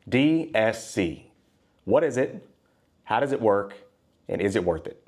DSC. What is it? How does it work? And is it worth it?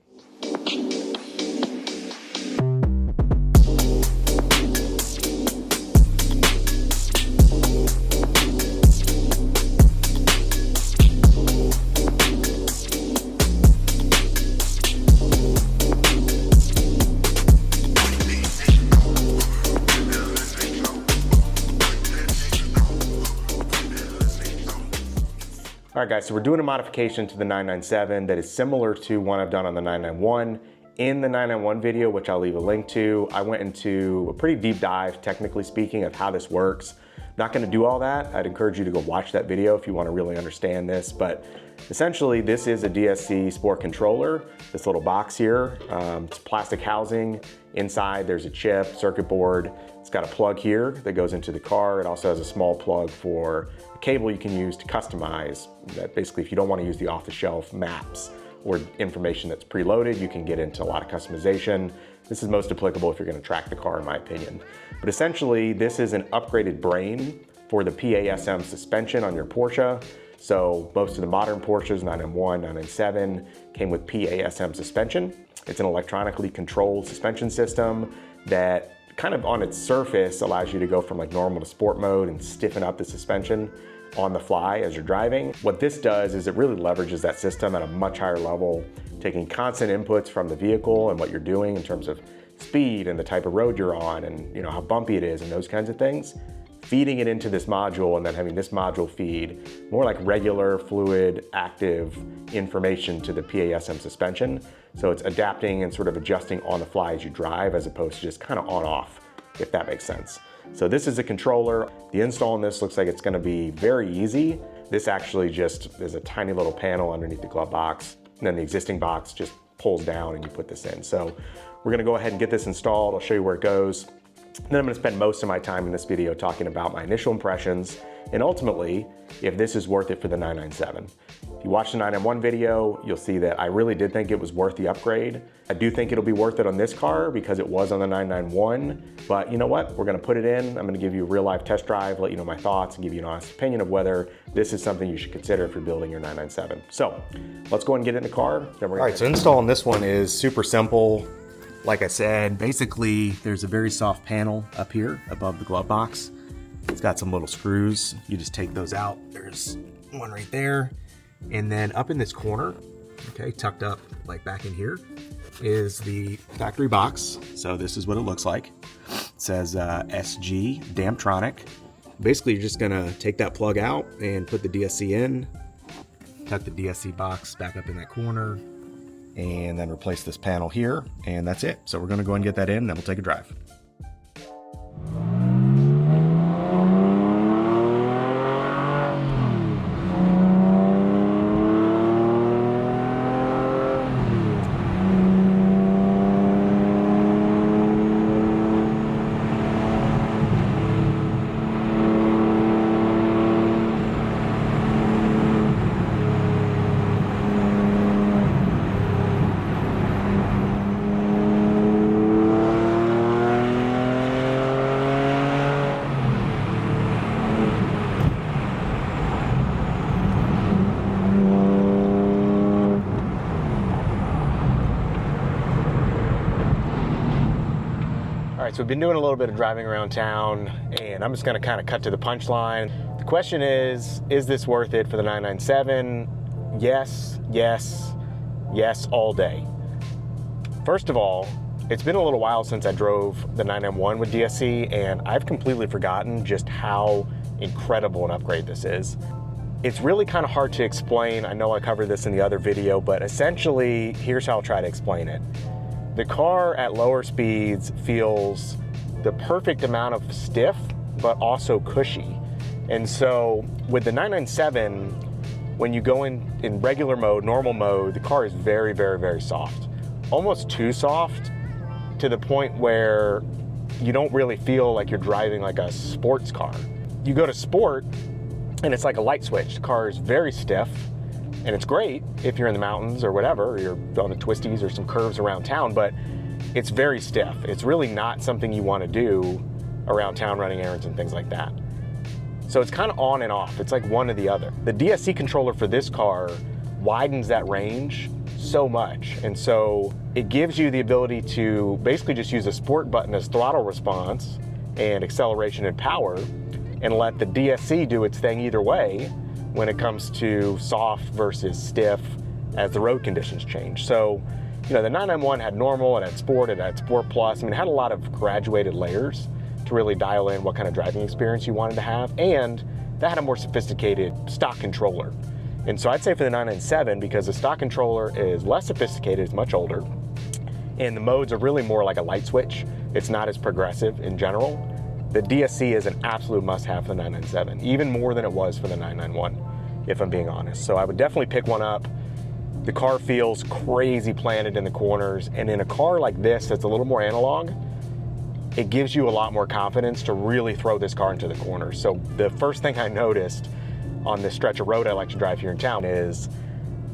All right guys, so we're doing a modification to the 997 that is similar to one I've done on the 991. In the 991 video, which I'll leave a link to, I went into a pretty deep dive, technically speaking, of how this works. Not gonna do all that. I'd encourage you to go watch that video if you wanna really understand this, but essentially this is a DSC Sport controller. This little box here, it's plastic housing. Inside there's a chip, circuit board. It's got a plug here that goes into the car. It also has a small plug for a cable you can use to customize. That basically, if you don't want to use the off-the-shelf maps or information that's preloaded, you can get into a lot of customization. This is most applicable if you're going to track the car, in my opinion. But essentially, this is an upgraded brain for the PASM suspension on your Porsche. So most of the modern Porsches, 991, 997, came with PASM suspension. It's an electronically controlled suspension system that kind of on its surface allows you to go from like normal to sport mode and stiffen up the suspension on the fly as you're driving. What this does is it really leverages that system at a much higher level, taking constant inputs from the vehicle and what you're doing in terms of speed and the type of road you're on and how bumpy it is and those kinds of things, feeding it into this module and then having this module feed more like regular fluid active information to the PASM suspension. So it's adapting and sort of adjusting on the fly as you drive as opposed to just kind of on off, if that makes sense. So this is a controller. The install on this looks like it's gonna be very easy. This actually just is a tiny little panel underneath the glove box. And then the existing box just pulls down and you put this in. So we're gonna go ahead and get this installed. I'll show you where it goes. Then I'm gonna spend most of my time in this video talking about my initial impressions and ultimately, if this is worth it for the 997. If you watch the 991 video, you'll see that I really did think it was worth the upgrade. I do think it'll be worth it on this car because it was on the 991, but you know what? We're gonna put it in. I'm gonna give you a real life test drive, let you know my thoughts and give you an honest opinion of whether this is something you should consider if you're building your 997. So let's go ahead and get it in the car. All right, so installing this one is super simple. Like I said, basically there's a very soft panel up here above the glove box. It's got some little screws. You just take those out. There's one right there. And then up in this corner, okay, tucked up like back in here, is the factory box. So this is what it looks like. It says SG Damptronic. Basically, you're just gonna take that plug out and put the DSC in, tuck the DSC box back up in that corner, and then replace this panel here, and that's it. So we're gonna go and get that in, and then we'll take a drive. All right, so we've been doing a little bit of driving around town and I'm just gonna kind of cut to the punchline. The question is this worth it for the 997? Yes, yes, yes, all day. First of all, it's been a little while since I drove the 991 with DSC and I've completely forgotten just how incredible an upgrade this is. It's really kind of hard to explain. I know I covered this in the other video, but essentially, here's how I'll try to explain it. The car at lower speeds feels the perfect amount of stiff, but also cushy. And so with the 997, when you go in regular mode, normal mode, the car is very, very, very soft. Almost too soft to the point where you don't really feel like you're driving like a sports car. You go to sport and it's like a light switch. The car is very stiff and it's great if you're in the mountains or whatever, or you're on the twisties or some curves around town, but it's very stiff. It's really not something you want to do around town running errands and things like that. So it's kind of on and off. It's like one or the other. The DSC controller for this car widens that range so much. And so it gives you the ability to basically just use a sport button as throttle response and acceleration and power, and let the DSC do its thing either way when it comes to soft versus stiff as the road conditions change. So, you know, the 991 had normal, it had sport, it had sport plus. I mean, it had a lot of graduated layers to really dial in what kind of driving experience you wanted to have, and that had a more sophisticated stock controller. And so I'd say for the 997, because the stock controller is less sophisticated, it's much older, and the modes are really more like a light switch. It's not as progressive in general. The DSC is an absolute must-have for the 997, even more than it was for the 991, if I'm being honest. So I would definitely pick one up. The car feels crazy planted in the corners, and in a car like this that's a little more analog, it gives you a lot more confidence to really throw this car into the corners. So the first thing I noticed on this stretch of road I like to drive here in town is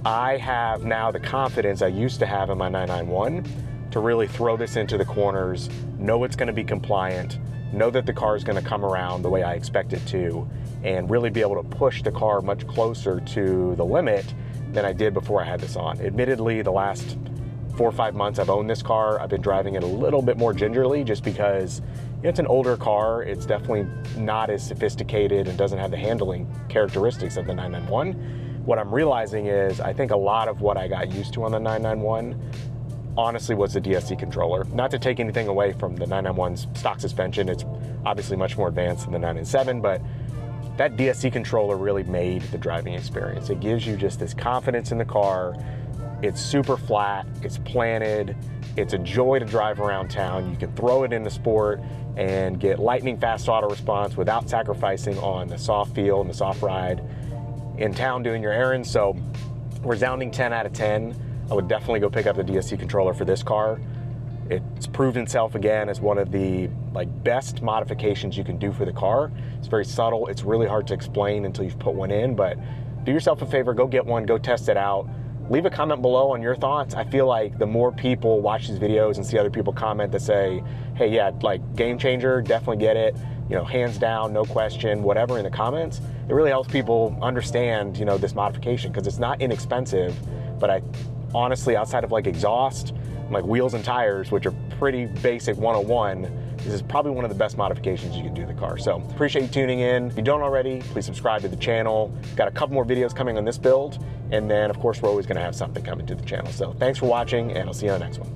I have now the confidence I used to have in my 991 to really throw this into the corners, know it's going to be compliant, know that the car is going to come around the way I expect it to, and really be able to push the car much closer to the limit than I did before I had this on. Admittedly, the last 4 or 5 months I've owned this car, I've been driving it a little bit more gingerly just because it's an older car. It's definitely not as sophisticated and doesn't have the handling characteristics of the 991. What I'm realizing is I think a lot of what I got used to on the 991 honestly was the DSC controller. Not to take anything away from the 991's stock suspension, it's obviously much more advanced than the 997, but that DSC controller really made the driving experience. It gives you just this confidence in the car. It's super flat, it's planted, it's a joy to drive around town. You can throw it into sport and get lightning fast auto response without sacrificing on the soft feel and the soft ride in town doing your errands. So resounding 10 out of 10. I would definitely go pick up the DSC controller for this car. It's proved itself again as one of the best modifications you can do for the car. It's very subtle, it's really hard to explain until you've put one in, but do yourself a favor, go get one, go test it out. Leave a comment below on your thoughts. I feel like the more people watch these videos and see other people comment that say, hey, yeah, game changer, definitely get it, you know, hands down, no question, whatever in the comments, it really helps people understand, you know, this modification, because it's not inexpensive, but I honestly, outside of exhaust, wheels and tires, which are pretty basic 101, this is probably one of the best modifications you can do to the car. So appreciate you tuning in. If you don't already, please subscribe to the channel. Got a couple more videos coming on this build, and then of course we're always going to have something coming to the channel. So thanks for watching, and I'll see you on the next one.